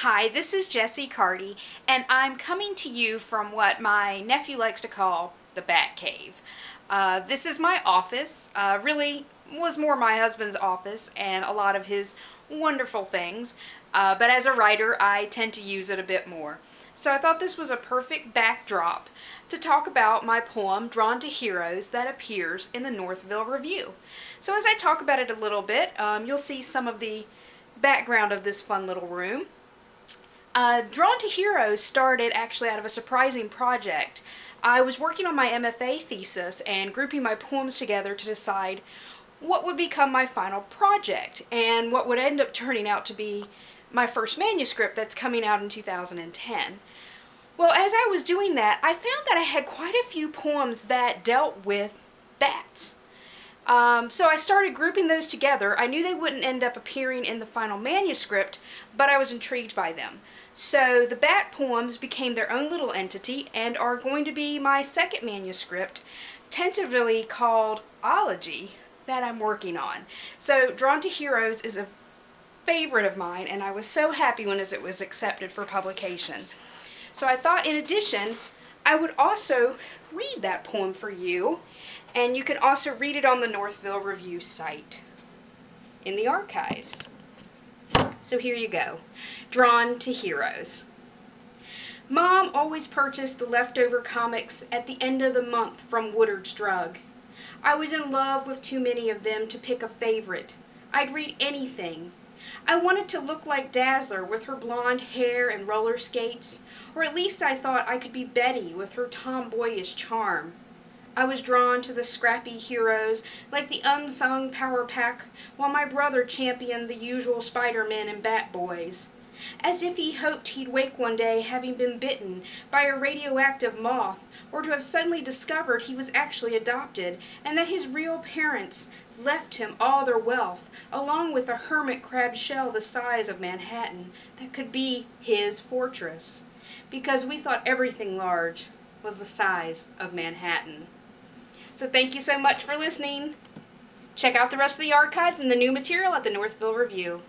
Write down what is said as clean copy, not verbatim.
Hi, this is Jessie Carty, and I'm coming to you from what my nephew likes to call the Bat Cave. This is my office. Really was more my husband's office and a lot of his wonderful things, but as a writer I tend to use it a bit more. So I thought this was a perfect backdrop to talk about my poem, Drawn to Heroes, that appears in the Northville Review. So as I talk about it a little bit, you'll see some of the background of this fun little room. Drawn to Heroes started actually out of a surprising project. I was working on my MFA thesis and grouping my poems together to decide what would become my final project and what would end up turning out to be my first manuscript that's coming out in 2010. Well, as I was doing that, I found that I had quite a few poems that dealt with bats. So I started grouping those together. I knew they wouldn't end up appearing in the final manuscript, but I was intrigued by them. So the bat poems became their own little entity and are going to be my second manuscript, tentatively called Ology, that I'm working on. So Drawn to Heroes is a favorite of mine, and I was so happy when it was accepted for publication. So I thought in addition, I would also read that poem for you, and you can also read it on the Northville Review site in the archives. So here you go. Drawn to Heroes. Mom always purchased the leftover comics at the end of the month from Woodard's Drug. I was in love with too many of them to pick a favorite. I'd read anything. I wanted to look like Dazzler with her blonde hair and roller skates, or at least I thought I could be Betty with her tomboyish charm. I was drawn to the scrappy heroes like the unsung power pack, while my brother championed the usual Spider-Men and Bat-Boys, as if he hoped he'd wake one day having been bitten by a radioactive moth, or to have suddenly discovered he was actually adopted and that his real parents left him all their wealth, along with a hermit crab shell the size of Manhattan that could be his fortress, because we thought everything large was the size of Manhattan. So thank you so much for listening. Check out the rest of the archives and the new material at the Northville Review.